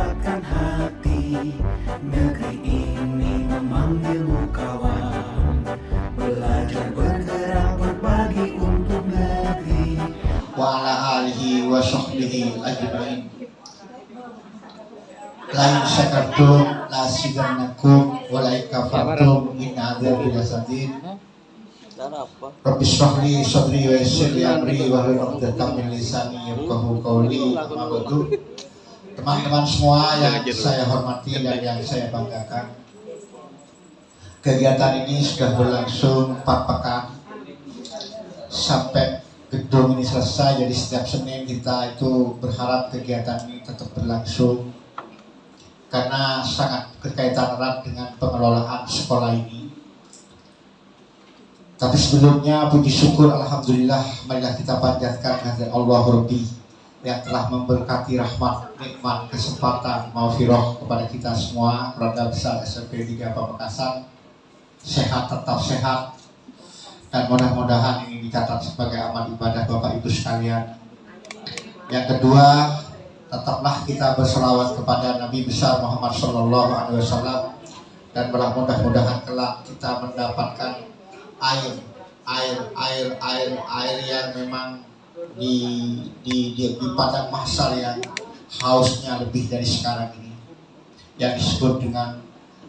menyalakan hati. Negeri ini memanggilmu kawan, belajar bergerak berbagi untuk negeri. Wa ala alihi wa sahbihi ajma'in. Lain syakartum la sigarnakum wa la kafartum in adzabil asadid. Rabbi shrahli sadri wa yassir li amri wa hlul 'uqdatam min lisani yafqahu qawli. Amma ba'du. Teman-teman semua yang saya hormati dan yang saya banggakan, kegiatan ini sudah berlangsung 4 pekan sampai gedung ini selesai. Jadi setiap Senin kita itu berharap kegiatan ini tetap berlangsung karena sangat berkaitan erat dengan pengelolaan sekolah ini. Tapi sebelumnya puji syukur alhamdulillah, marilah kita panjatkan kehadirat Allah Rabbi yang telah memberkati rahmat, nikmat, kesempatan, maghfirah kepada kita semua, keluarga besar SMP 3 Pamekasan, sehat tetap sehat, dan mudah-mudahan ini dicatat sebagai amal ibadah Bapak Ibu sekalian. Yang kedua, tetaplah kita berselawat kepada Nabi besar Muhammad SAW, dan mudah-mudahan kelak kita mendapatkan air yang memang di padang mahsyar yang hausnya lebih dari sekarang ini, yang disebut dengan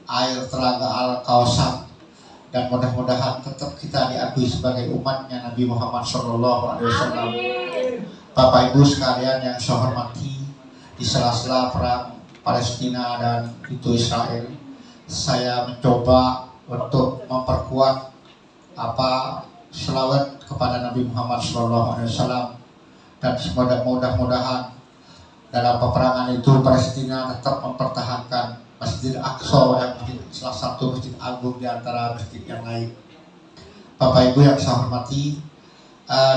air telaga Al-Kausar. Dan mudah-mudahan tetap kita diakui sebagai umatnya Nabi Muhammad SAW. Bapak Ibu sekalian yang saya hormati, di sela-sela perang Palestina dan itu Israel, saya mencoba untuk memperkuat selawat kepada Nabi Muhammad SAW, dan mudah-mudahan dalam peperangan itu Palestina tetap mempertahankan Masjid Aqsa yang salah satu masjid agung di antara masjid yang lain. Bapak Ibu yang saya hormati,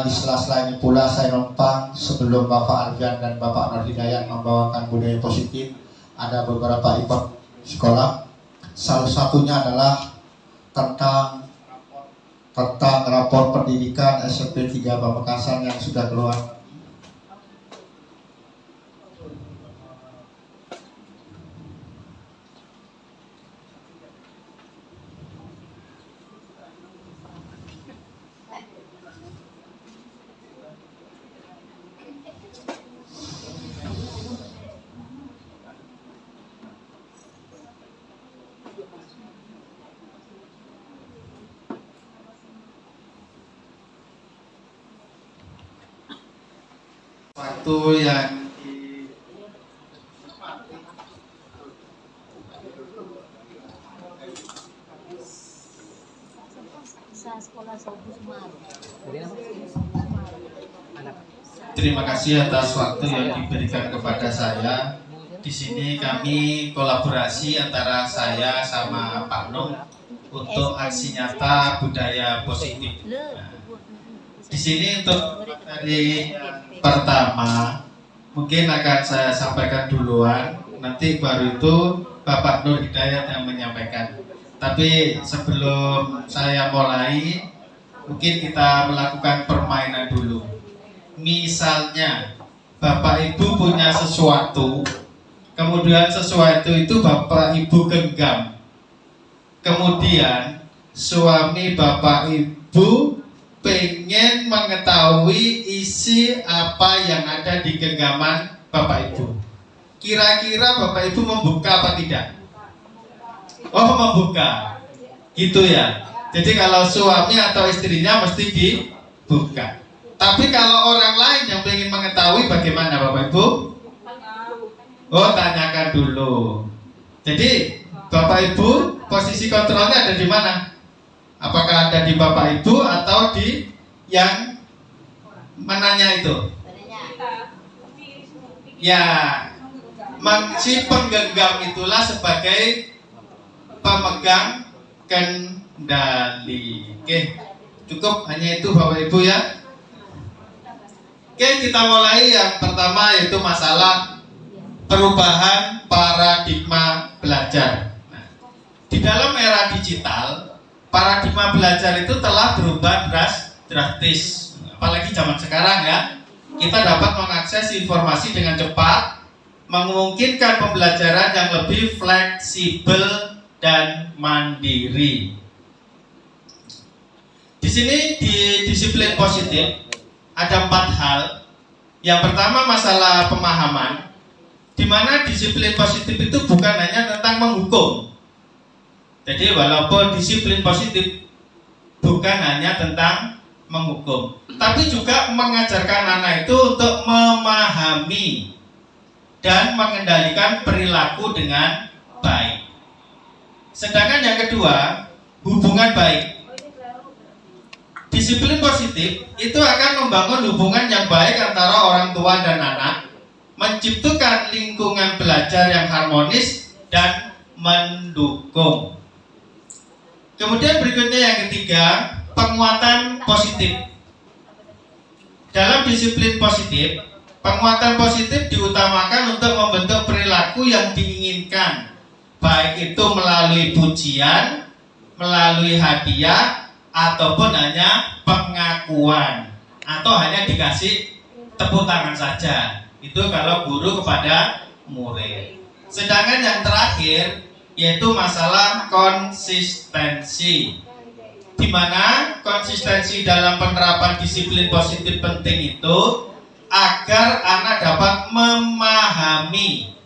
di sela-sela ini pula saya numpang sebelum Bapak Arjan dan Bapak Nur Hidayat membawakan budaya positif, ada beberapa ikut sekolah. Salah satunya adalah tentang rapor pendidikan SMP 3 Pamekasan yang sudah keluar. Waktu yang terima kasih atas waktu yang diberikan kepada saya. Di sini kami kolaborasi antara saya sama Pak Nur untuk aksi nyata budaya positif. Di sini untuk dari pertama mungkin akan saya sampaikan duluan, nanti baru itu Bapak Nur Hidayat yang menyampaikan. Tapi sebelum saya mulai, mungkin kita melakukan permainan dulu. Misalnya Bapak Ibu punya sesuatu, kemudian sesuatu itu Bapak Ibu genggam, kemudian suami Bapak Ibu pengen mengetahui isi apa yang ada di genggaman Bapak Ibu. Kira-kira Bapak Ibu membuka apa tidak? Oh, membuka. Gitu ya. Jadi kalau suami atau istrinya mesti dibuka. Tapi kalau orang lain yang pengen mengetahui bagaimana Bapak Ibu? Oh, tanyakan dulu. Jadi Bapak Ibu posisi kontrolnya ada di mana? Apakah ada di Bapak Ibu atau di yang menanya itu? Ya, si penggenggam itulah sebagai pemegang kendali. Oke, cukup hanya itu Bapak Ibu ya. Oke, kita mulai yang pertama yaitu masalah perubahan paradigma belajar. Nah, di dalam era digital, paradigma belajar itu telah berubah drastis. Apalagi zaman sekarang ya, kita dapat mengakses informasi dengan cepat, memungkinkan pembelajaran yang lebih fleksibel dan mandiri. Di sini di disiplin positif ada 4 hal. Yang pertama masalah pemahaman, di mana disiplin positif itu bukan hanya tentang menghukum. Jadi walaupun disiplin positif bukan hanya tentang menghukum, tapi juga mengajarkan anak itu untuk memahami dan mengendalikan perilaku dengan baik. Sedangkan yang kedua, hubungan baik. Disiplin positif itu akan membangun hubungan yang baik antara orang tua dan anak, menciptakan lingkungan belajar yang harmonis dan mendukung. Kemudian berikutnya yang ketiga, penguatan positif. Dalam disiplin positif, penguatan positif diutamakan untuk membentuk perilaku yang diinginkan, baik itu melalui pujian, melalui hadiah, ataupun hanya pengakuan, atau hanya dikasih tepuk tangan saja. Itu kalau guru kepada murid. Sedangkan yang terakhir yaitu masalah konsistensi, di mana konsistensi dalam penerapan disiplin positif penting itu agar anak dapat memahami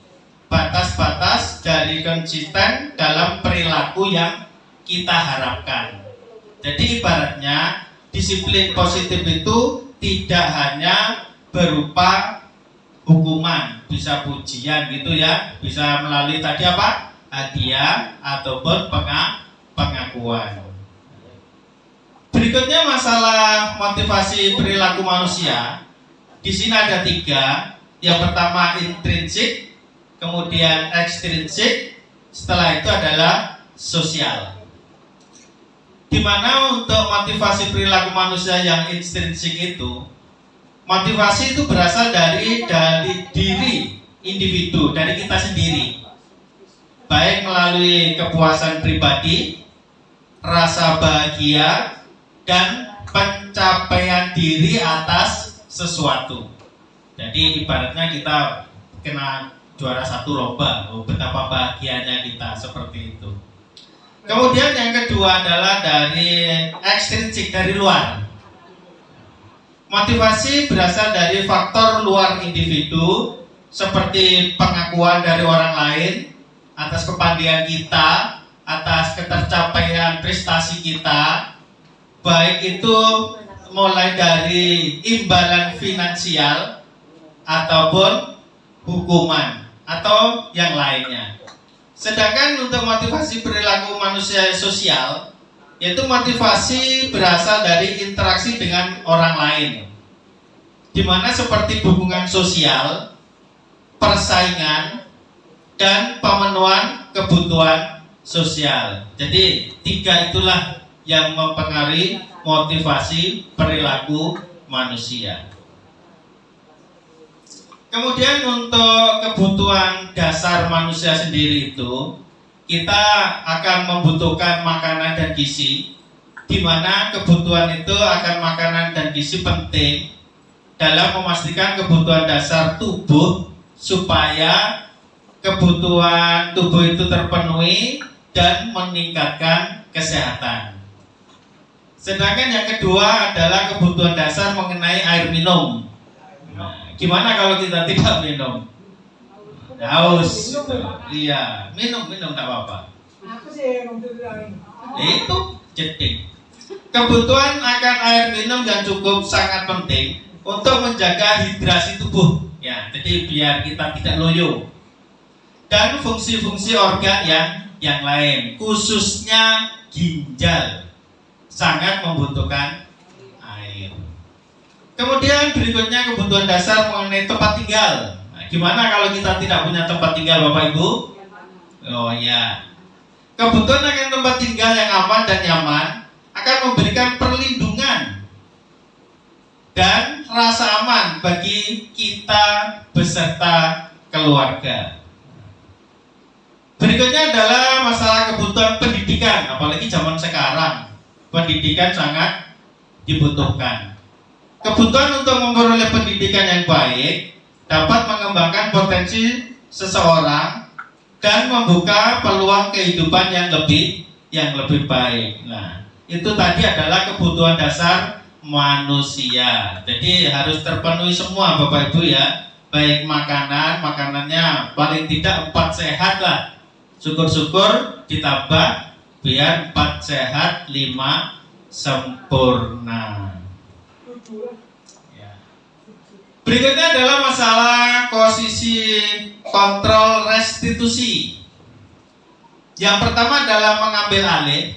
batas-batas dari konsisten dalam perilaku yang kita harapkan. Jadi ibaratnya disiplin positif itu tidak hanya berupa hukuman, bisa pujian gitu ya, bisa melalui tadi apa? Hadiah ataupun pengakuan. Berikutnya masalah motivasi perilaku manusia. Di sini ada 3. Yang pertama intrinsik, kemudian ekstrinsik, setelah itu adalah sosial. Di mana untuk motivasi perilaku manusia yang intrinsik itu, motivasi itu berasal dari diri individu, dari kita sendiri. Baik melalui kepuasan pribadi, rasa bahagia, dan pencapaian diri atas sesuatu. Jadi ibaratnya kita kena juara 1 lomba, betapa bahagianya kita seperti itu. Kemudian yang kedua adalah dari ekstrinsik, dari luar. Motivasi berasal dari faktor luar individu, seperti pengakuan dari orang lain atas kepandaian kita, atas ketercapaian prestasi kita, baik itu mulai dari imbalan finansial ataupun hukuman atau yang lainnya. Sedangkan untuk motivasi perilaku manusia sosial, yaitu motivasi berasal dari interaksi dengan orang lain, di mana seperti hubungan sosial, persaingan, dan pemenuhan kebutuhan sosial. Jadi 3 itulah yang mempengaruhi motivasi perilaku manusia. Kemudian untuk kebutuhan dasar manusia sendiri itu, kita akan membutuhkan makanan dan gizi, di mana kebutuhan itu akan makanan dan gizi penting dalam memastikan kebutuhan dasar tubuh supaya kebutuhan tubuh itu terpenuhi dan meningkatkan kesehatan. Sedangkan yang kedua adalah kebutuhan dasar mengenai air minum. Nah, gimana kalau kita tidak minum? Haus. Iya, minum tak apa-apa. Itu jeding. Kebutuhan akan air minum yang cukup sangat penting untuk menjaga hidrasi tubuh. Ya, jadi biar kita tidak loyo. Dan fungsi-fungsi organ yang lain, khususnya ginjal, sangat membutuhkan air. Kemudian berikutnya kebutuhan dasar mengenai tempat tinggal. Nah, gimana kalau kita tidak punya tempat tinggal, Bapak Ibu? Oh ya, kebutuhan akan tempat tinggal yang aman dan nyaman akan memberikan perlindungan dan rasa aman bagi kita beserta keluarga. Berikutnya adalah masalah kebutuhan pendidikan, apalagi zaman sekarang pendidikan sangat dibutuhkan. Kebutuhan untuk memperoleh pendidikan yang baik dapat mengembangkan potensi seseorang dan membuka peluang kehidupan yang lebih baik. Nah, itu tadi adalah kebutuhan dasar manusia. Jadi harus terpenuhi semua Bapak Ibu ya. Baik makanannya paling tidak 4 sehat lah. Syukur-syukur ditambah biar 4 sehat 5 sempurna. Ya. Berikutnya adalah masalah posisi kontrol restitusi. Yang pertama adalah mengambil alih,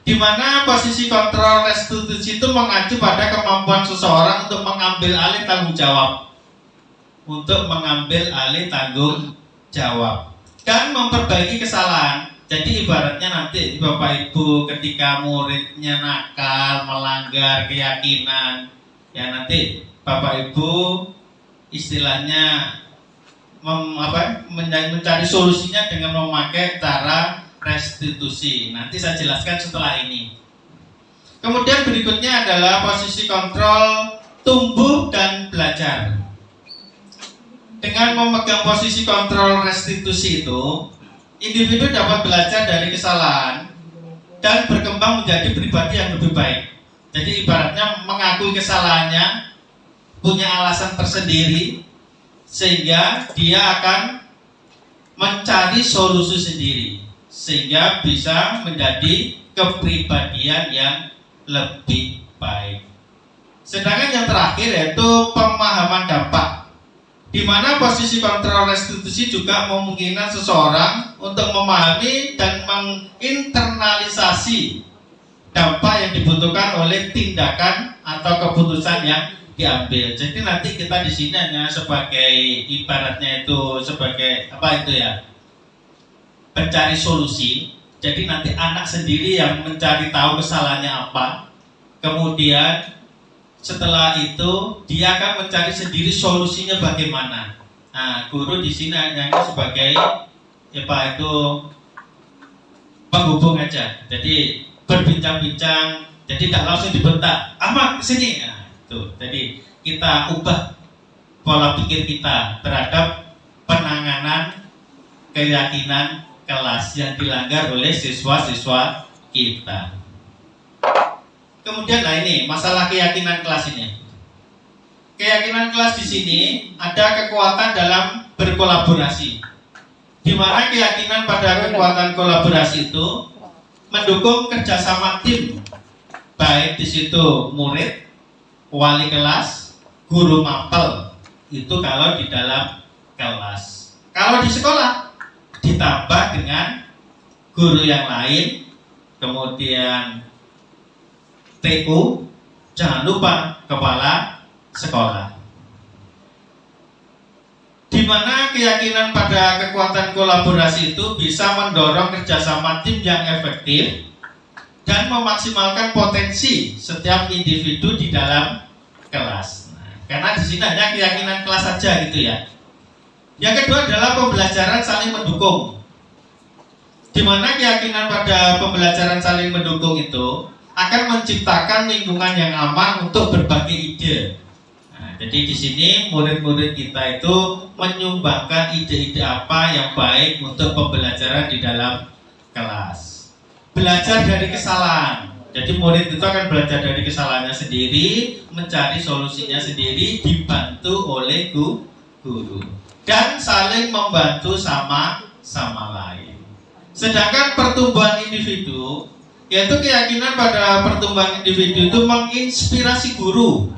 di mana posisi kontrol restitusi itu mengacu pada kemampuan seseorang untuk mengambil alih tanggung jawab, dan memperbaiki kesalahan. Jadi ibaratnya nanti Bapak Ibu ketika muridnya nakal, melanggar keyakinan, ya nanti Bapak Ibu istilahnya mencari solusinya dengan memakai cara restitusi. Nanti saya jelaskan setelah ini. Kemudian berikutnya adalah posisi kontrol tumbuh dan belajar. Dengan memegang posisi kontrol restitusi itu, individu dapat belajar dari kesalahan dan berkembang menjadi pribadi yang lebih baik. Jadi ibaratnya mengakui kesalahannya, punya alasan tersendiri, sehingga dia akan mencari solusi sendiri, sehingga bisa menjadi kepribadian yang lebih baik. Sedangkan yang terakhir yaitu pemahaman dampak, di mana posisi kontrol restitusi juga memungkinkan seseorang untuk memahami dan menginternalisasi dampak yang dibutuhkan oleh tindakan atau keputusan yang diambil. Jadi nanti kita di sini hanya sebagai ibaratnya itu sebagai pencari solusi. Jadi nanti anak sendiri yang mencari tahu kesalahannya apa. Kemudian setelah itu dia akan mencari sendiri solusinya bagaimana. Nah, guru di sini hanya sebagai penghubung aja. Jadi berbincang-bincang. Jadi tidak langsung dibentak. Ahmad kesini. Nah, jadi kita ubah pola pikir kita terhadap penanganan keyakinan kelas yang dilanggar oleh siswa-siswa kita. Kemudian ini masalah keyakinan kelas ini. Keyakinan kelas di sini ada kekuatan dalam berkolaborasi, di mana keyakinan pada kekuatan kolaborasi itu mendukung kerjasama tim, baik di situ murid, wali kelas, guru mapel, itu kalau di dalam kelas. Kalau di sekolah ditambah dengan guru yang lain, kemudian TU, jangan lupa kepala sekolah. Di mana keyakinan pada kekuatan kolaborasi itu bisa mendorong kerjasama tim yang efektif dan memaksimalkan potensi setiap individu di dalam kelas. Nah, karena di sini hanya keyakinan kelas saja gitu ya. Yang kedua adalah pembelajaran saling mendukung. Di mana keyakinan pada pembelajaran saling mendukung itu akan menciptakan lingkungan yang aman untuk berbagi ide. Nah, jadi di sini murid-murid kita itu menyumbangkan ide-ide apa yang baik untuk pembelajaran di dalam kelas. Belajar dari kesalahan. Jadi murid itu akan belajar dari kesalahannya sendiri, mencari solusinya sendiri, dibantu oleh guru, dan saling membantu sama lain. Sedangkan pertumbuhan individu, yaitu keyakinan pada pertumbuhan individu itu menginspirasi guru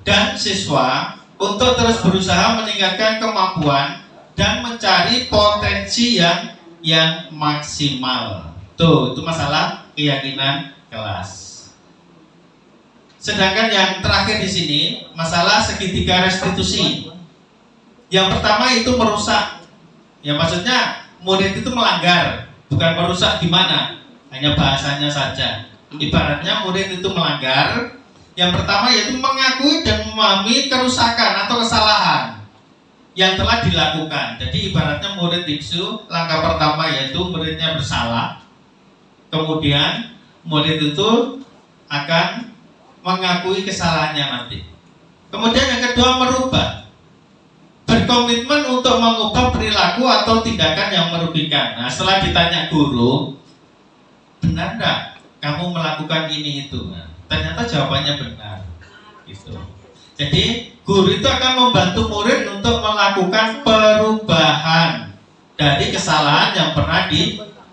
dan siswa untuk terus berusaha meningkatkan kemampuan dan mencari potensi yang maksimal. Itu masalah keyakinan kelas. Sedangkan yang terakhir di sini masalah segitiga restitusi. Yang pertama itu merusak. Ya maksudnya murid itu melanggar, bukan merusak gimana? Hanya bahasanya saja. Ibaratnya murid itu melanggar. Yang pertama yaitu mengakui dan memahami kerusakan atau kesalahan yang telah dilakukan. Jadi ibaratnya murid biksu, langkah pertama yaitu muridnya bersalah. Kemudian murid itu akan mengakui kesalahannya nanti. Kemudian yang kedua merubah. berkomitmen untuk mengubah perilaku atau tindakan yang merugikan. Nah, setelah ditanya guru, benar enggak kamu melakukan ini itu? Nah, ternyata jawabannya benar. Gitu. Jadi guru itu akan membantu murid untuk melakukan perubahan dari kesalahan yang pernah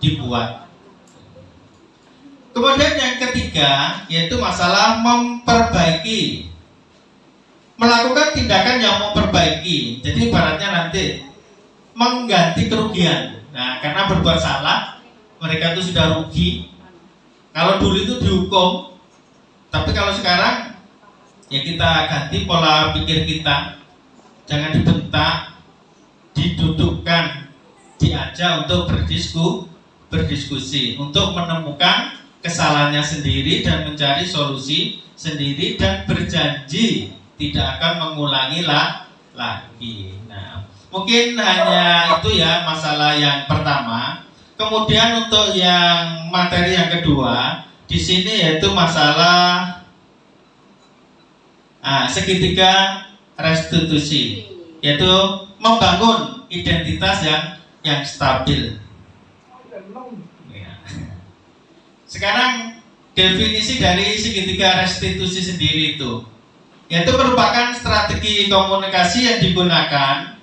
dibuat. Kemudian yang ketiga yaitu masalah memperbaiki. Melakukan tindakan yang memperbaiki. Jadi ibaratnya nanti mengganti kerugian. Nah, karena berbuat salah, mereka itu sudah rugi. Kalau dulu itu dihukum, tapi kalau sekarang ya kita ganti pola pikir kita. Jangan dibentak, didudukkan, diajak untuk berdiskusi, untuk menemukan kesalahannya sendiri dan mencari solusi sendiri dan berjanji tidak akan mengulangi lagi. Nah, mungkin hanya itu ya masalah yang pertama. Kemudian untuk yang materi yang kedua di sini yaitu masalah segitiga restitusi, yaitu membangun identitas yang stabil. Sekarang definisi dari segitiga restitusi sendiri itu yaitu merupakan strategi komunikasi yang digunakan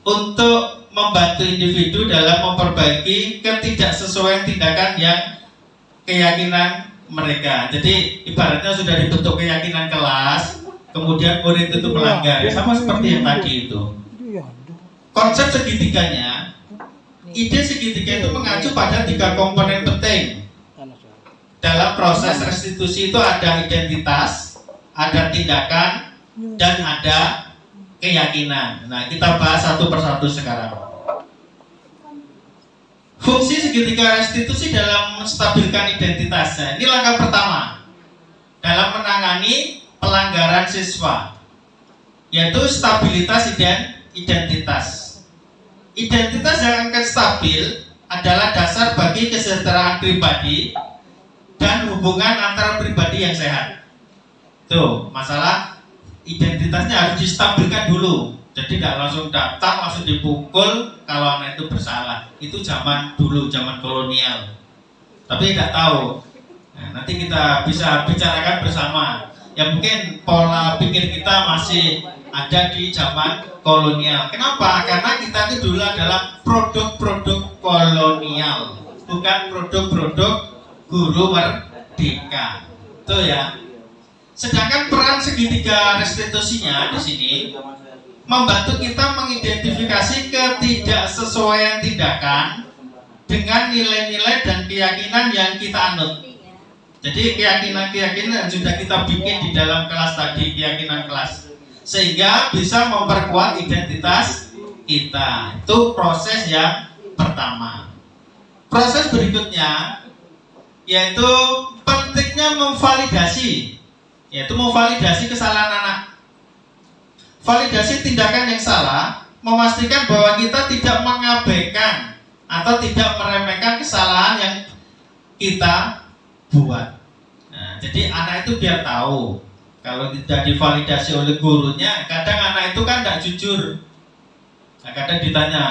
untuk membantu individu dalam memperbaiki ketidaksesuaian tindakan yang keyakinan mereka. Jadi ibaratnya sudah dibentuk keyakinan kelas, kemudian murid itu melanggar, sama seperti yang tadi itu. Konsep segitiganya, ide segitiga itu mengacu pada 3 komponen penting. Dalam proses restitusi itu ada identitas, ada tindakan, dan ada keyakinan. Nah, kita bahas satu persatu sekarang. Fungsi segitiga restitusi dalam menstabilkan identitasnya. Ini langkah pertama dalam menangani pelanggaran siswa, yaitu stabilitas identitas. Identitas yang akan stabil adalah dasar bagi kesejahteraan pribadi dan hubungan antara pribadi yang sehat. Tuh, masalah identitasnya harus distabilkan dulu. Jadi tidak langsung datang, langsung dipukul kalau anak itu bersalah. Itu zaman dulu, zaman kolonial. Tapi tidak tahu. Nah, nanti kita bisa bicarakan bersama. Ya mungkin pola pikir kita masih ada di zaman kolonial. Kenapa? Karena kita itu dulu adalah produk-produk kolonial, bukan produk-produk guru merdeka. Itu ya. Sedangkan peran segitiga restitusinya di sini membantu kita mengidentifikasi ketidaksesuaian tindakan dengan nilai-nilai dan keyakinan yang kita anut. Jadi keyakinan-keyakinan yang sudah kita bikin di dalam kelas tadi, keyakinan kelas, sehingga bisa memperkuat identitas kita. Itu proses yang pertama. Proses berikutnya yaitu pentingnya memvalidasi, yaitu memvalidasi kesalahan anak. Validasi tindakan yang salah memastikan bahwa kita tidak mengabaikan atau tidak meremehkan kesalahan yang kita buat. Nah, jadi anak itu biar tahu. Kalau tidak divalidasi oleh gurunya, kadang anak itu kan tidak jujur. Nah, kadang ditanya,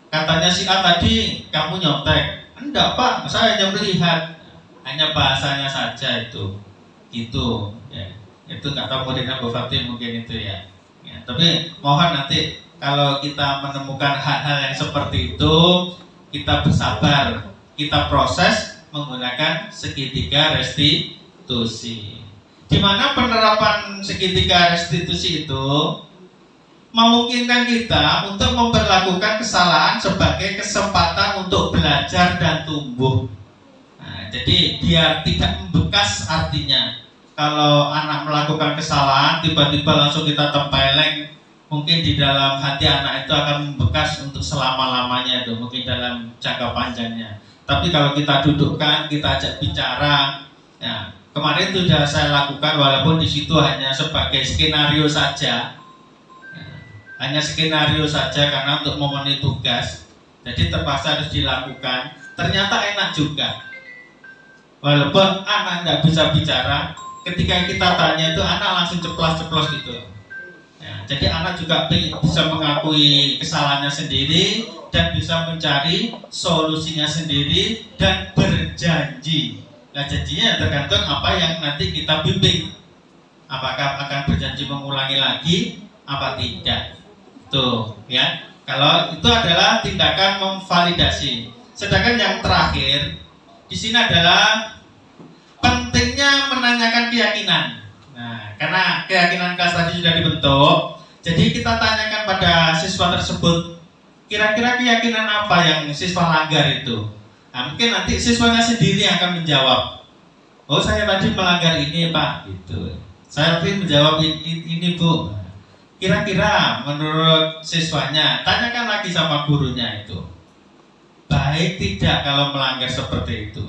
katanya si A tadi kamu nyontek. Enggak Pak, saya hanya melihat, hanya bahasanya saja itu. Gitu ya. Itu nggak tahu muridnya Bu Fatih mungkin itu ya. Ya, tapi mohon nanti kalau kita menemukan hal-hal yang seperti itu, kita bersabar, kita proses menggunakan segitiga restitusi. Di mana penerapan segitiga restitusi itu memungkinkan kita untuk memperlakukan kesalahan sebagai kesempatan untuk belajar dan tumbuh. Nah, jadi biar tidak membekas artinya. Kalau anak melakukan kesalahan, tiba-tiba langsung kita tempeleng, mungkin di dalam hati anak itu akan membekas untuk selama-lamanya itu, mungkin dalam jangka panjangnya. Tapi kalau kita dudukkan, kita ajak bicara, ya, kemarin itu sudah saya lakukan walaupun di situ hanya sebagai skenario saja, ya, hanya skenario saja karena untuk memenuhi tugas, jadi terpaksa harus dilakukan. Ternyata enak juga, walaupun anak nggak bisa bicara. Ketika kita tanya itu anak langsung ceplos gitu. Ya, jadi anak juga bisa mengakui kesalahannya sendiri dan bisa mencari solusinya sendiri dan berjanji. Nah, janjinya tergantung apa yang nanti kita bimbing. Apakah akan berjanji mengulangi lagi apa tidak. Tuh, ya. Kalau itu adalah tindakan memvalidasi. Sedangkan yang terakhir di sini adalah pentingnya menanyakan keyakinan. Nah, karena keyakinan kelas tadi sudah dibentuk, jadi kita tanyakan pada siswa tersebut, kira-kira keyakinan apa yang siswa langgar itu. Nah, mungkin nanti siswanya sendiri akan menjawab. Oh, saya tadi melanggar ini, Pak. Gitu. Saya tadi menjawab ini, Bu. Kira-kira menurut siswanya, tanyakan lagi sama gurunya itu. Baik tidak kalau melanggar seperti itu.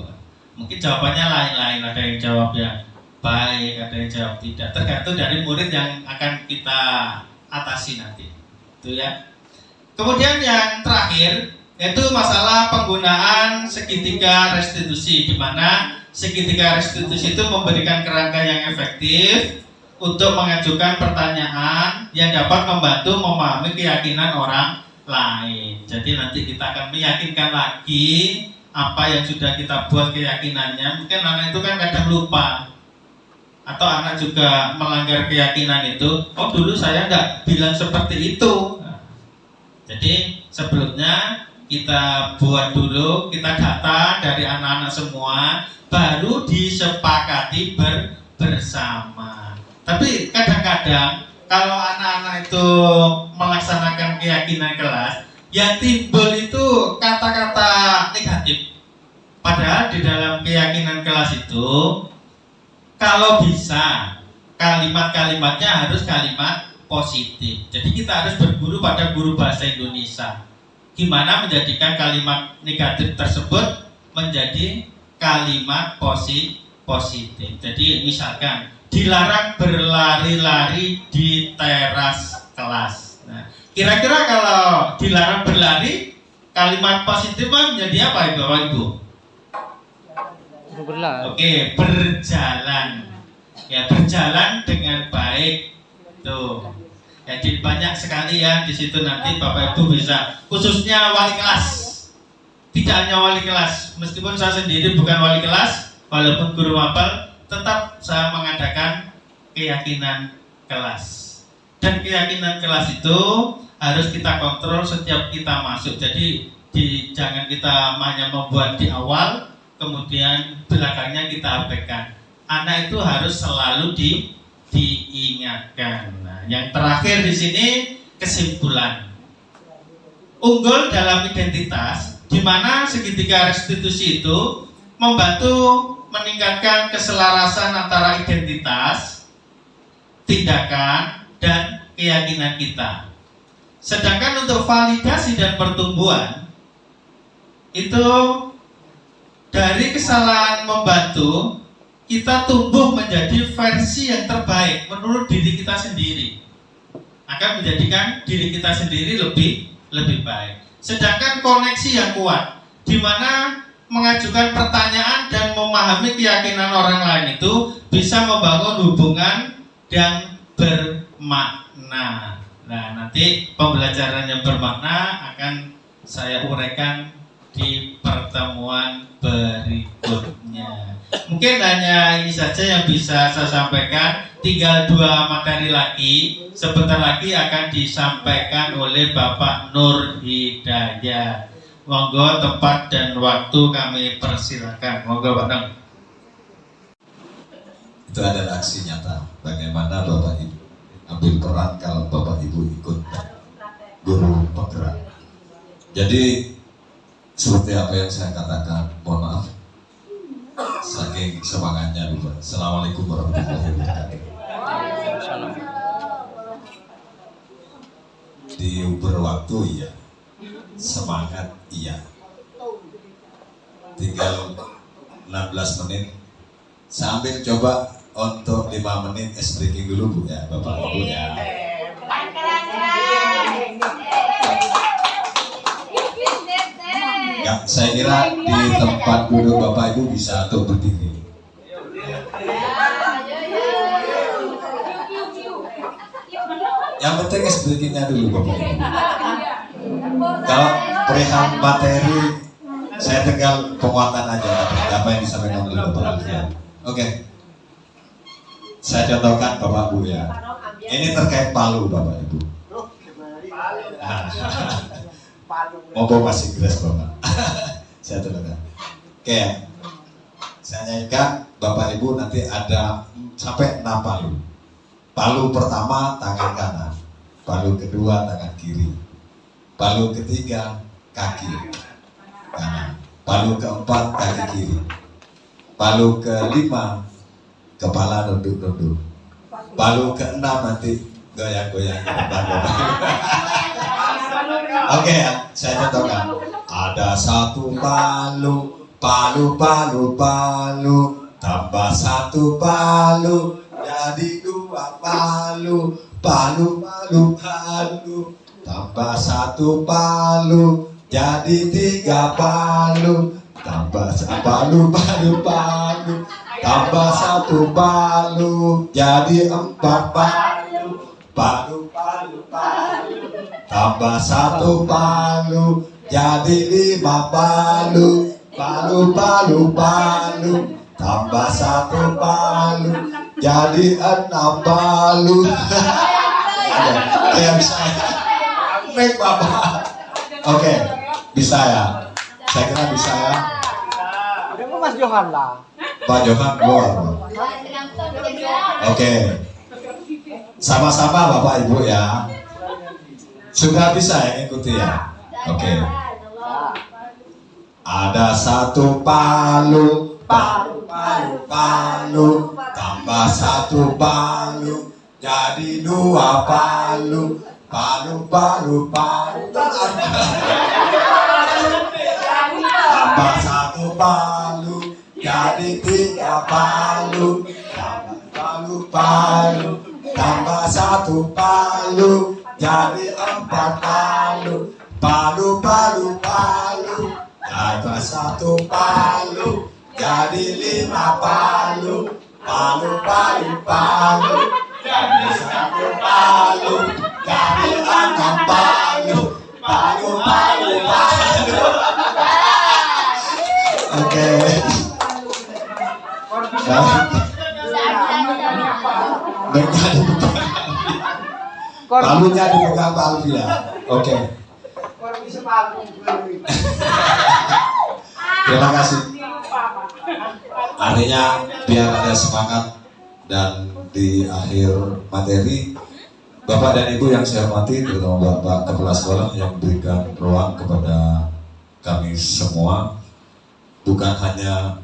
Mungkin jawabannya lain-lain, ada yang jawabnya baik, ada yang jawab tidak. Tergantung dari murid yang akan kita atasi nanti. Itu ya. Kemudian yang terakhir yaitu masalah penggunaan segitiga restitusi, di mana segitiga restitusi itu memberikan kerangka yang efektif untuk mengajukan pertanyaan yang dapat membantu memahami keyakinan orang lain. Jadi nanti kita akan meyakinkan lagi apa yang sudah kita buat keyakinannya. Mungkin anak itu kan kadang lupa, atau anak juga melanggar keyakinan itu. Oh, dulu saya enggak bilang seperti itu. Nah, jadi sebelumnya kita buat dulu, kita data dari anak-anak semua, baru disepakati bersama. Tapi kadang-kadang kalau anak-anak itu melaksanakan keyakinan kelas, yang timbul itu kata-kata negatif. Padahal di dalam keyakinan kelas itu, kalau bisa kalimat-kalimatnya harus kalimat positif. Jadi kita harus berguru pada guru bahasa Indonesia. Gimana menjadikan kalimat negatif tersebut menjadi kalimat positif. Jadi misalkan dilarang berlari-lari di teras kelas. Nah, kira-kira kalau dilarang berlari, kalimat positif menjadi apa ya Bapak Ibu? Oke, berjalan. Ya, berjalan dengan baik. Tuh. Jadi banyak sekali ya di situ, nanti Bapak Ibu bisa, khususnya wali kelas. Tidak hanya wali kelas, meskipun saya sendiri bukan wali kelas, walaupun guru mapel, tetap saya mengadakan keyakinan kelas. Dan keyakinan kelas itu harus kita kontrol setiap kita masuk. Jadi jangan kita hanya membuat di awal, kemudian belakangnya kita abaikan. Anak itu harus selalu diingatkan. Nah, yang terakhir di sini kesimpulan. Unggul dalam identitas, di mana segitiga restitusi itu membantu meningkatkan keselarasan antara identitas, tindakan, dan keyakinan kita. Sedangkan untuk validasi dan pertumbuhan itu dari kesalahan membantu kita tumbuh menjadi versi yang terbaik menurut diri kita sendiri, akan menjadikan diri kita sendiri lebih baik. Sedangkan koneksi yang kuat, di mana mengajukan pertanyaan dan memahami keyakinan orang lain itu bisa membangun hubungan yang bermakna. Nah, nanti pembelajaran yang bermakna akan saya uraikan di pertemuan berikutnya. Mungkin hanya ini saja yang bisa saya sampaikan. Tinggal 2 materi lagi. Sebentar lagi akan disampaikan oleh Bapak Nur Hidayat. Monggo tempat dan waktu kami persilakan. Monggo Pak Nur. Itu adalah aksi nyata. Bagaimana Bapak Ibu ambil peran kalau Bapak Ibu ikut guru penggerak. Jadi seperti apa yang saya katakan, mohon maaf, saking semangatnya dulu. Assalamualaikum warahmatullahi wabarakatuh. Diuber waktu iya, semangat iya. Tinggal 16 menit. Sambil coba untuk 5 menit es breaking dulu Bu ya, Bapak Ibu ya. Ya, saya kira di tempat duduk Bapak Ibu bisa untuk berdiri. Yang penting sedikitnya dulu Bapak Ibu. Kalau perihal materi, saya tinggal penguatan aja apa yang disampaikan oleh Bapak Alfian. Oke. Saya contohkan Bapak Ibu ya. Ini terkait palu Bapak Ibu. Mobo masih geras Bapak. Saya contohkan. Oke. Saya nyanyikan Bapak Ibu nanti ada sampai 6 palu. Palu pertama tangan kanan, palu kedua tangan kiri, palu ketiga kaki kanan, palu keempat kaki kiri, palu kelima kepala nunduk-nunduk, palu keenam nanti goyang-goyang. Oke ya, saya contohkan. Ada satu palu, palu, tambah satu palu, jadi 2 palu, tambah satu palu, jadi 3 palu, tambah palu, tambah satu palu, jadi 4 palu, tambah satu palu, jadi 5 palu, tambah satu palu, jadi 6 palu. Yang bisa Nek Bapak. Oke, bisa ya. Saya kira bisa ya. Mas Johan lah. Pak Johan keluar. Oke. Sama-sama Bapak Ibu ya. Sudah bisa ya ikuti ya. Oke. Ada satu palu, tambah satu palu, jadi 2 palu, tambah satu palu, jadi 3 palu, tambah satu palu, jadi 4 palu, tambah satu palu, jadi 5 palu, jadi 1 palu, jadi 6 palu. Oke. Palunya dipegang Pak Alfian. Oke. Terima kasih. Artinya biar ada semangat dan di akhir materi Bapak dan Ibu yang saya hormati, terutama Bapak Kepala Sekolah yang memberikan ruang kepada kami semua, bukan hanya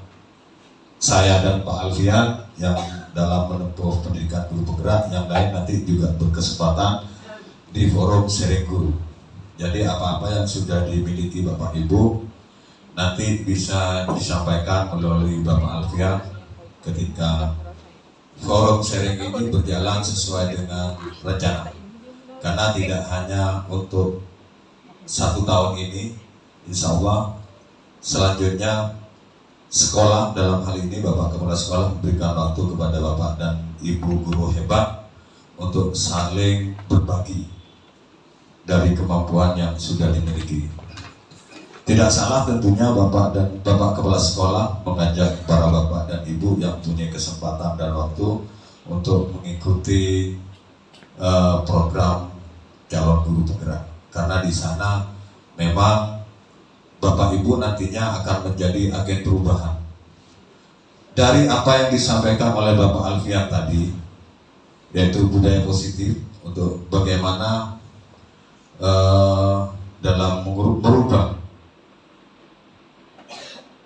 saya dan Pak Alfian yang dalam menempuh pendidikan guru penggerak, yang lain nanti juga berkesempatan di forum sharing guru. Jadi apa-apa yang sudah dimiliki Bapak Ibu nanti bisa disampaikan melalui Bapak Alfian ketika forum sharing ini berjalan sesuai dengan rencana. Karena tidak hanya untuk 1 tahun ini, insya Allah selanjutnya sekolah dalam hal ini Bapak Kepala Sekolah memberikan waktu kepada Bapak dan Ibu guru hebat untuk saling berbagi dari kemampuan yang sudah dimiliki. Tidak salah tentunya Bapak dan Bapak Kepala Sekolah mengajak para Bapak dan Ibu yang punya kesempatan dan waktu untuk mengikuti program calon guru penggerak. Karena di sana memang Bapak Ibu nantinya akan menjadi agen perubahan. Dari apa yang disampaikan oleh Bapak Alfian tadi, yaitu budaya positif untuk bagaimana dalam merubah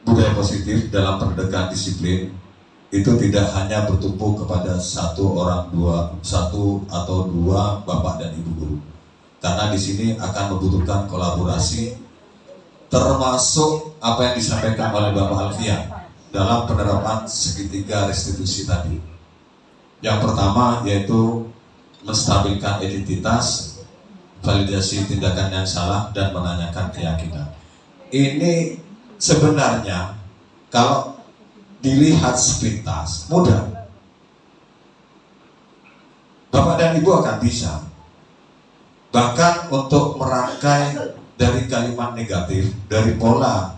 budaya positif dalam pendidikan disiplin itu tidak hanya bertumpu kepada satu atau dua Bapak dan Ibu guru, karena di sini akan membutuhkan kolaborasi, termasuk apa yang disampaikan oleh Bapak Alfian dalam penerapan segitiga restitusi tadi. Yang pertama yaitu menstabilkan identitas, validasi tindakan yang salah, dan menanyakan keyakinan. Ini sebenarnya kalau dilihat sepintas mudah. Bapak dan Ibu akan bisa, Bahkan untuk merangkai dari kalimat negatif, dari pola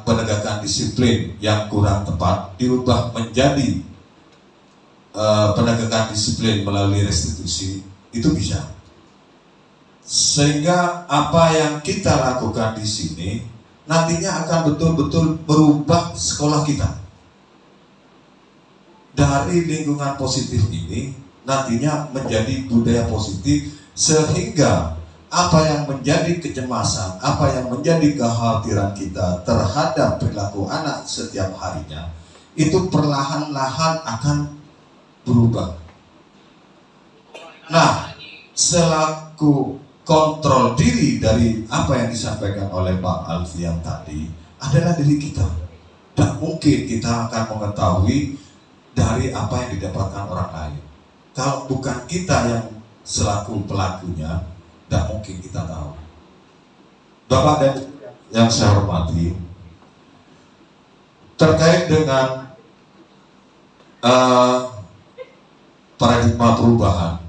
penegakan disiplin yang kurang tepat, dirubah menjadi penegakan disiplin melalui restitusi, itu bisa. Sehingga apa yang kita lakukan di sini nantinya akan betul-betul merubah sekolah kita. Dari lingkungan positif ini nantinya menjadi budaya positif, sehingga apa yang menjadi kecemasan, apa yang menjadi kekhawatiran kita terhadap perilaku anak setiap harinya, itu perlahan-lahan akan berubah. Nah, selaku kontrol diri dari apa yang disampaikan oleh Pak Alfian tadi adalah diri kita. Dan mungkin kita akan mengetahui dari apa yang didapatkan orang lain. Kalau bukan kita yang selaku pelakunya, tidak mungkin kita tahu. Bapak dan yang saya hormati, terkait dengan paradigma perubahan,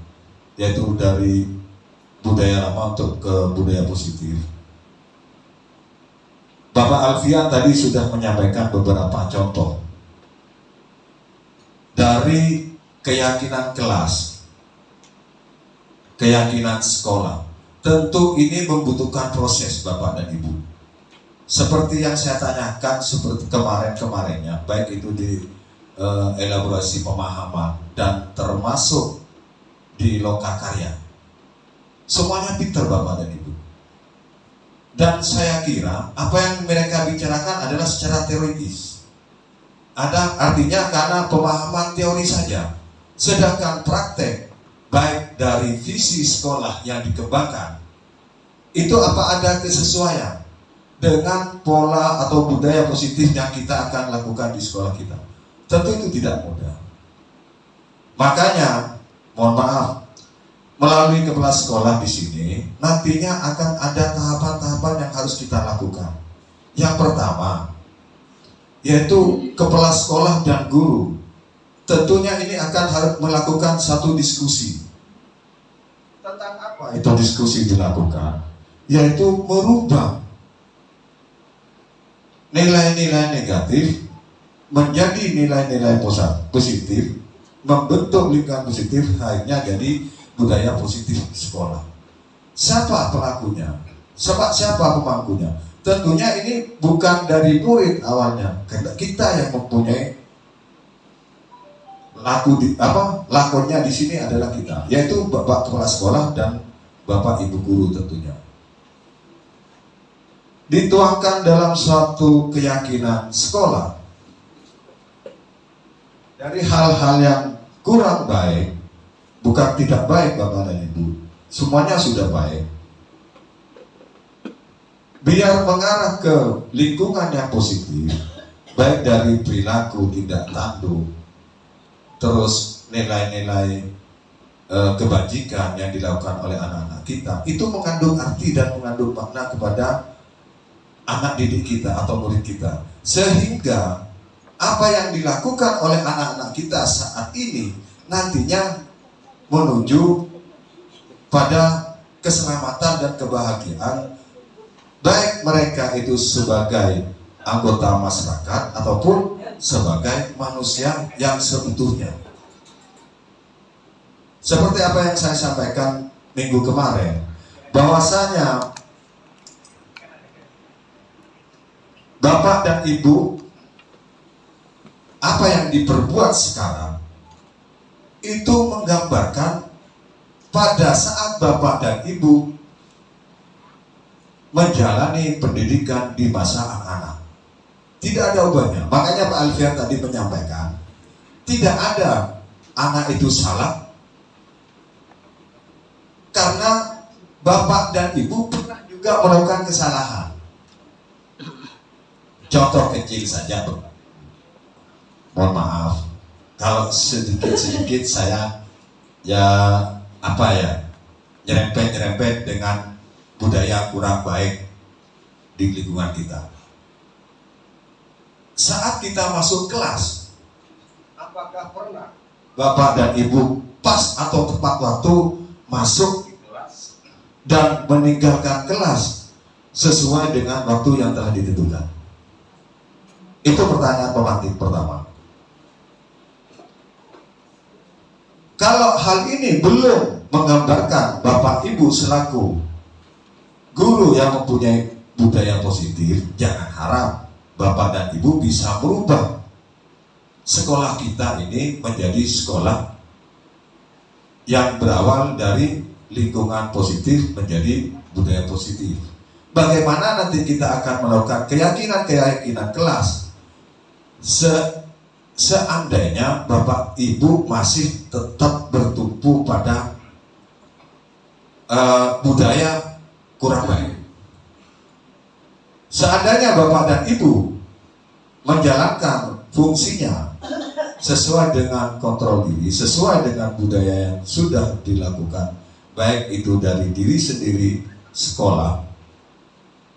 yaitu dari budaya lama untuk ke budaya positif, Bapak Alfian tadi sudah menyampaikan beberapa contoh dari keyakinan kelas, keyakinan sekolah. Tentu ini membutuhkan proses Bapak dan Ibu. Seperti yang saya tanyakan seperti kemarin-kemarinnya, baik itu di elaborasi pemahaman dan termasuk di lokakarya. Semuanya pintar Bapak dan Ibu. Dan saya kira apa yang mereka bicarakan adalah secara teoritis. Artinya karena pemahaman teori saja. Sedangkan praktek baik dari visi sekolah yang dikembangkan, itu apa ada kesesuaian dengan pola atau budaya positif yang kita akan lakukan di sekolah kita? Tentu itu tidak mudah. Makanya, mohon maaf, melalui kepala sekolah di sini nantinya akan ada tahapan-tahapan yang harus kita lakukan. Yang pertama, yaitu kepala sekolah dan guru. Tentunya ini akan harus melakukan satu diskusi. Tentang apa itu diskusi dilakukan? Yaitu merubah nilai-nilai negatif menjadi nilai-nilai positif, membentuk lingkungan positif, akhirnya jadi budaya positif sekolah. Siapa pelakunya? Siapa pemangkunya? Tentunya ini bukan dari murid awalnya, karena kita yang mempunyai lakonnya di sini adalah kita, yaitu Bapak Kepala Sekolah dan Bapak Ibu Guru tentunya. Dituangkan dalam suatu keyakinan sekolah dari hal-hal yang kurang baik, bukan tidak baik Bapak dan Ibu, semuanya sudah baik. Biar mengarah ke lingkungan yang positif, baik dari perilaku tidak tanduk, terus nilai-nilai kebajikan yang dilakukan oleh anak-anak kita, itu mengandung arti dan mengandung makna kepada anak didik kita atau murid kita. Sehingga apa yang dilakukan oleh anak-anak kita saat ini nantinya menuju pada keselamatan dan kebahagiaan, baik mereka itu sebagai anggota masyarakat ataupun sebagai manusia yang seutuhnya. Seperti apa yang saya sampaikan minggu kemarin, bahwasanya Bapak dan Ibu, apa yang diperbuat sekarang itu menggambarkan pada saat Bapak dan Ibu menjalani pendidikan di masa anak-anak. Tidak ada ubahnya. Makanya Pak Alfian tadi menyampaikan, tidak ada anak itu salah, karena Bapak dan Ibu pernah juga melakukan kesalahan. Contoh kecil saja, mohon maaf kalau sedikit-sedikit saya nyerempet dengan budaya kurang baik di lingkungan kita. Saat kita masuk kelas, apakah pernah Bapak dan Ibu pas atau tepat waktu masuk di kelas dan meninggalkan kelas sesuai dengan waktu yang telah ditentukan? Itu pertanyaan pemantik pertama. Kalau hal ini belum menggambarkan Bapak Ibu selaku guru yang mempunyai budaya positif, jangan harap Bapak dan Ibu bisa merubah sekolah kita ini menjadi sekolah yang berawal dari lingkungan positif menjadi budaya positif. Bagaimana nanti kita akan melakukan keyakinan-keyakinan kelas seandainya Bapak Ibu masih tetap bertumpu pada budaya kurang baik. Seandainya Bapak dan Ibu menjalankan fungsinya sesuai dengan kontrol diri, sesuai dengan budaya yang sudah dilakukan, baik itu dari diri sendiri, sekolah,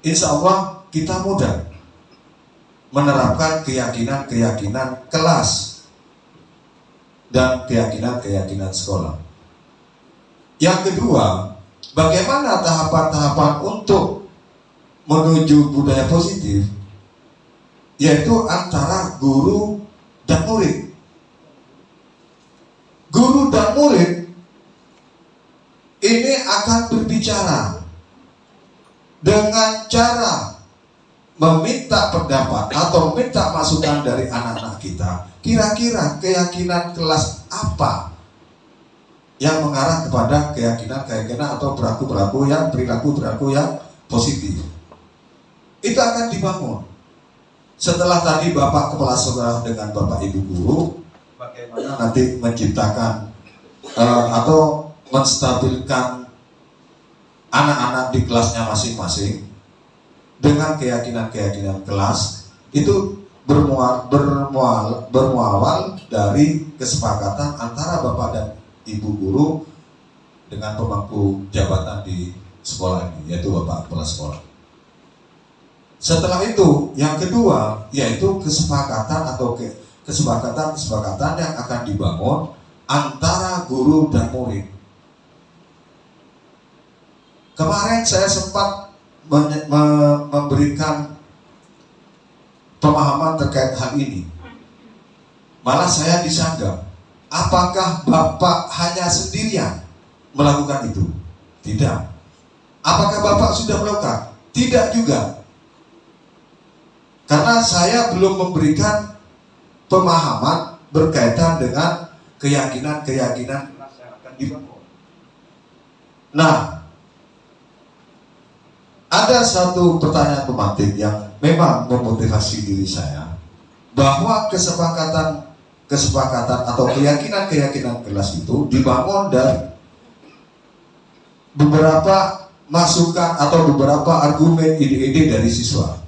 insya Allah kita mudah menerapkan keyakinan-keyakinan kelas dan keyakinan-keyakinan sekolah. Yang kedua, bagaimana tahapan-tahapan untuk menuju budaya positif, yaitu antara guru dan murid. Guru dan murid ini akan berbicara dengan cara meminta pendapat atau meminta masukan dari anak-anak kita. Kira-kira keyakinan kelas apa yang mengarah kepada keyakinan-keyakinan atau perilaku-perilaku yang positif. Itu akan dibangun. Setelah tadi Bapak Kepala Sekolah dengan Bapak Ibu Guru, bagaimana nanti menciptakan atau menstabilkan anak-anak di kelasnya masing-masing dengan keyakinan-keyakinan kelas, itu bermuawal dari kesepakatan antara Bapak dan Ibu Guru dengan pemangku jabatan di sekolah ini, yaitu Bapak Kepala Sekolah. Setelah itu, yang kedua, yaitu kesepakatan yang akan dibangun antara guru dan murid. Kemarin saya sempat memberikan pemahaman terkait hal ini. Malah saya disanggah, apakah Bapak hanya sendirian melakukan itu? Tidak. Apakah Bapak sudah melakukan? Tidak juga. Karena saya belum memberikan pemahaman berkaitan dengan keyakinan-keyakinan yang akan dibangun. Nah, ada satu pertanyaan pemantik yang memang memotivasi diri saya, bahwa kesepakatan atau keyakinan-keyakinan kelas itu dibangun dari beberapa masukan atau beberapa argumen ide-ide dari siswa.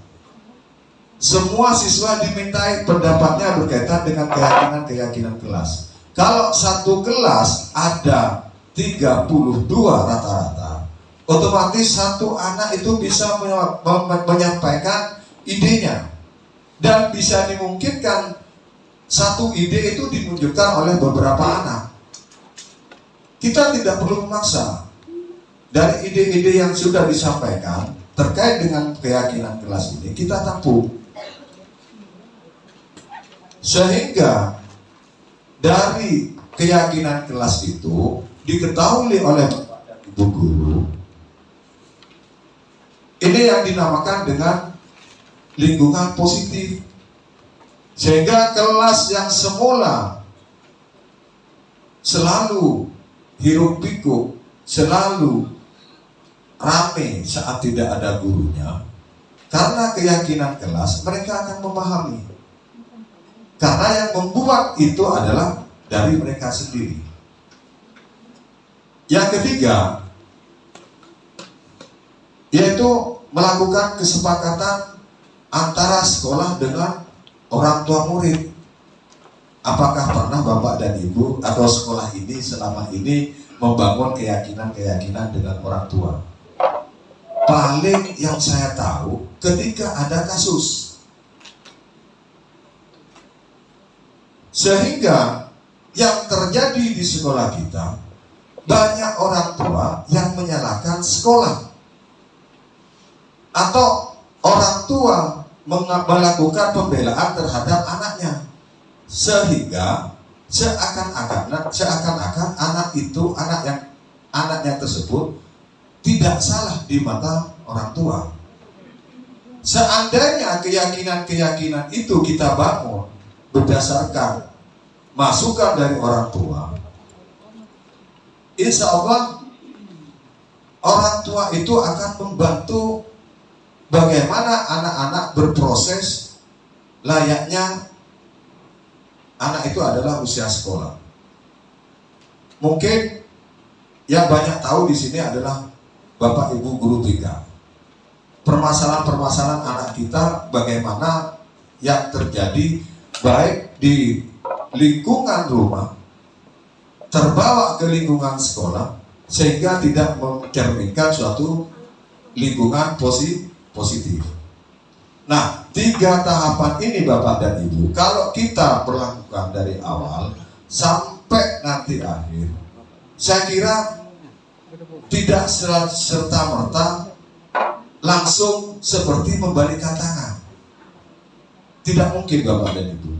Semua siswa dimintai pendapatnya berkaitan dengan keyakinan-keyakinan kelas. Kalau satu kelas ada 32 rata-rata, otomatis satu anak itu bisa menyampaikan idenya. Dan bisa dimungkinkan satu ide itu dimunculkan oleh beberapa anak. Kita tidak perlu memaksa. Dari ide-ide yang sudah disampaikan terkait dengan keyakinan kelas ini, kita tampung. Sehingga dari keyakinan kelas itu diketahui oleh Bapak dan Ibu Guru. Ini yang dinamakan dengan lingkungan positif. Sehingga kelas yang semula selalu hiruk pikuk, selalu rame saat tidak ada gurunya, karena keyakinan kelas mereka akan memahami. Karena yang membuat itu adalah dari mereka sendiri. Yang ketiga, yaitu melakukan kesepakatan antara sekolah dengan orang tua murid. Apakah pernah Bapak dan Ibu atau sekolah ini selama ini membangun keyakinan-keyakinan dengan orang tua? Paling yang saya tahu ketika ada kasus. Sehingga yang terjadi di sekolah kita, banyak orang tua yang menyalahkan sekolah, atau orang tua melakukan pembelaan terhadap anaknya, sehingga seakan-akan anaknya tersebut tidak salah di mata orang tua. Seandainya keyakinan-keyakinan itu kita bangun berdasarkan masukan dari orang tua, insya Allah orang tua itu akan membantu bagaimana anak-anak berproses layaknya anak itu adalah usia sekolah. Mungkin yang banyak tahu di sini adalah Bapak Ibu guru BK. Permasalahan-permasalahan anak kita bagaimana yang terjadi baik di lingkungan rumah terbawa ke lingkungan sekolah, sehingga tidak mencerminkan suatu lingkungan positif. Nah, 3 tahapan ini Bapak dan Ibu, kalau kita berlakukan dari awal sampai nanti akhir, saya kira tidak serta-merta langsung seperti membalikkan tangan. Tidak mungkin Bapak dan Ibu.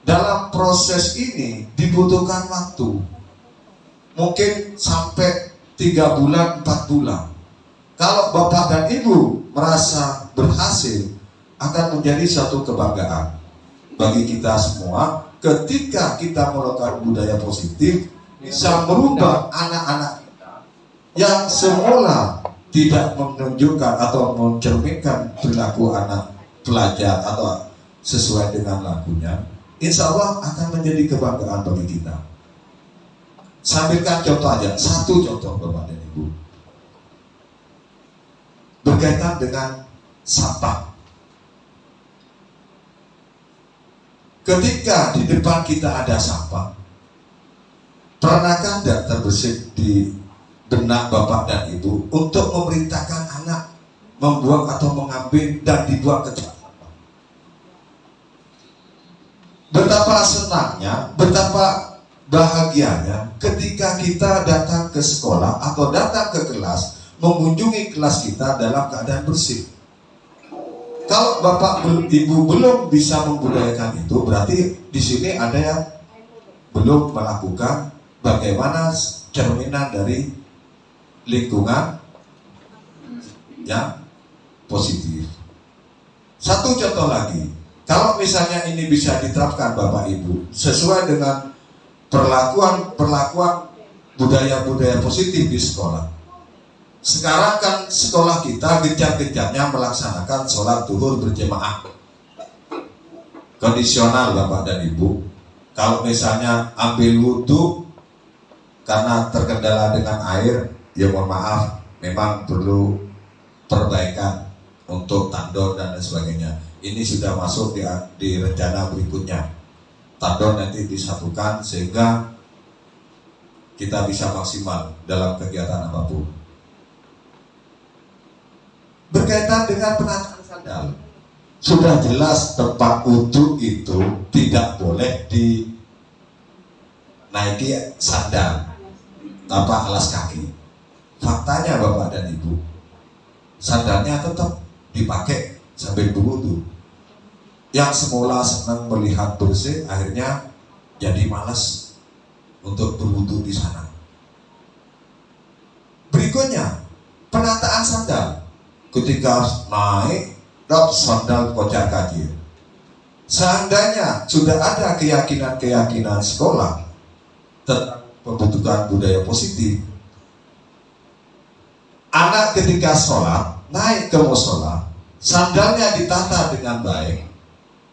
Dalam proses ini dibutuhkan waktu. Mungkin sampai 3 bulan, 4 bulan. Kalau Bapak dan Ibu merasa berhasil, akan menjadi suatu kebanggaan bagi kita semua ketika kita melakukan budaya positif, bisa merubah anak-anak yang semula tidak menunjukkan atau mencerminkan perilaku anak pelajar atau sesuai dengan lagunya, insya Allah akan menjadi kebanggaan bagi kita. Sambilkan contoh aja, 1 contoh Bapak dan Ibu, berkaitan dengan sampah. Ketika di depan kita ada sampah, pernahkah tidak terbesit di benak Bapak dan Ibu untuk memerintahkan anak membuang atau mengambil dan dibuang ke tempat sampah? Betapa senangnya, betapa bahagianya ketika kita datang ke sekolah atau datang ke kelas, mengunjungi kelas kita dalam keadaan bersih. Kalau Bapak Ibu belum bisa membudayakan itu, berarti di sini ada yang belum melakukan bagaimana cerminan dari lingkungan yang positif. 1 contoh lagi, kalau misalnya ini bisa diterapkan Bapak Ibu sesuai dengan perlakuan budaya-budaya positif di sekolah. Sekarang kan sekolah kita gencar-gencarnya melaksanakan sholat zuhur berjamaah kondisional Bapak dan Ibu. Kalau misalnya ambil wudhu karena terkendala dengan air, ya mohon maaf, memang perlu perbaikan untuk tandon dan lain sebagainya. Ini sudah masuk di rencana berikutnya. Tandon nanti disatukan sehingga kita bisa maksimal dalam kegiatan apapun. Berkaitan dengan penataan sandal, sudah jelas tempat wudhu itu tidak boleh dinaiki sandal tanpa alas kaki. Faktanya Bapak dan Ibu, sandalnya tetap dipakai sambil berwudhu. Yang semula senang melihat bersih, akhirnya jadi malas untuk berwudhu di sana. Berikutnya, penataan sandal. Ketika naik, sandal kocar kacir. Seandainya sudah ada keyakinan-keyakinan sekolah tentang pembentukan budaya positif, anak ketika sholat naik ke musola, sandalnya ditata dengan baik,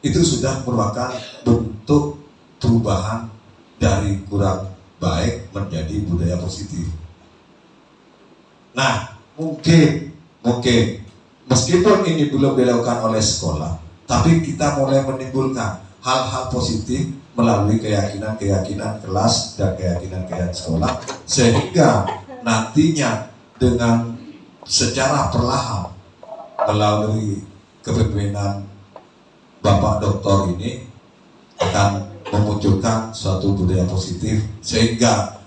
itu sudah merupakan bentuk perubahan dari kurang baik menjadi budaya positif. Nah, mungkin meskipun ini belum dilakukan oleh sekolah, tapi kita mulai menimbulkan hal-hal positif melalui keyakinan-keyakinan kelas dan keyakinan-keyakinan sekolah, sehingga nantinya dengan secara perlahan melalui kepemimpinan Bapak Doktor ini akan memunculkan suatu budaya positif, sehingga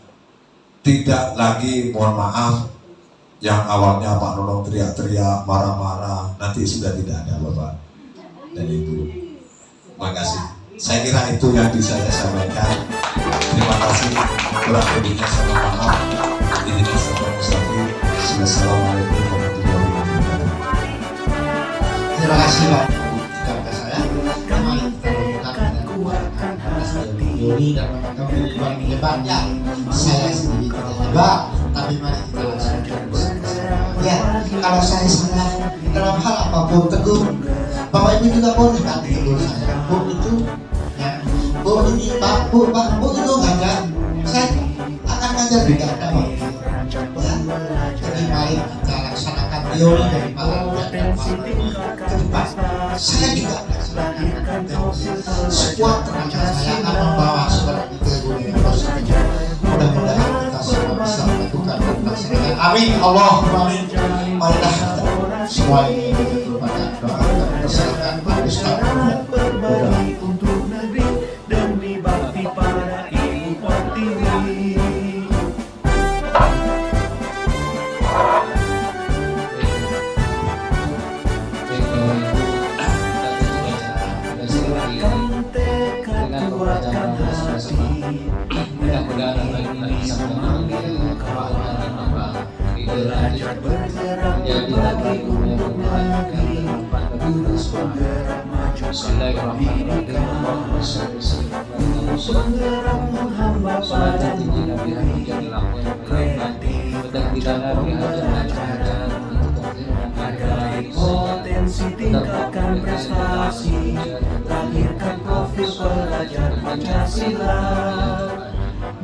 tidak lagi, mohon maaf, yang awalnya Pak Nunung teriak-teriak, marah-marah, nanti sudah tidak ada Bapak dan Ibu. Terima kasih. Saya kira itu yang bisa saya sampaikan. Terima kasih. Kurang lebihnya saya mohon maaf. Ini saya Mustaqim. Assalamualaikum warahmatullahi wabarakatuh. Terima kasih Pak. Kepada saya, kami kita Yoni dan kawan-kawan di depannya. Saya sendiri tidak hebat, tapi mari kita laksanakan bersama-sama. Ya, kalau saya salah dalam hal apapun teguh, Bapak Ibu juga boleh kan tegur saya. Bu itu, ya, Bu ini Pak, Bu itu nggak ada. Saya akan ngajar juga ada Pak. Ya, jadi mari kita laksanakan teori dari Pak Alwian dan Pak ke depan. Saya juga laksanakan sekuat tenaga saya akan membawa saudara itu ke dunia positif. Mudah-mudahan kita semua bisa melakukan dan melaksanakan. Amin. Allahumma amin. Marilah semua ini merupakan doa dan persilakan Pak Ustaz. Berbagi untuk negeri demi bakti pada Ibu Pertiwi. Dengan kuatkan hati, mudah-mudahan apa yang kita bisa mengambil kekuatan dan apa belajar bergerak berbagi untuk negeri, terus bergerak maju sampai di bergerak menghamba pada negeri, kreatif hargai potensi, tingkatkan prestasi, lahirkan profil pelajar Pancasila.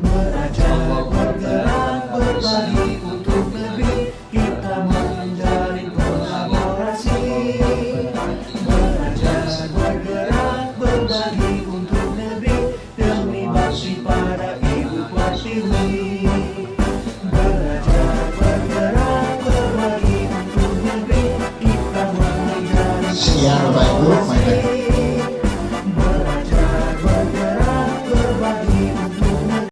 Belajar bergerak berbagi untuk negeri, kita menjalin kolaborasi. Belajar bergerak berbagi untuk negeri demi bakti pada Ibu Pertiwi. Belajar bergerak berbagi untuk negeri, kita menjalin. Sekian Bapak Ibu.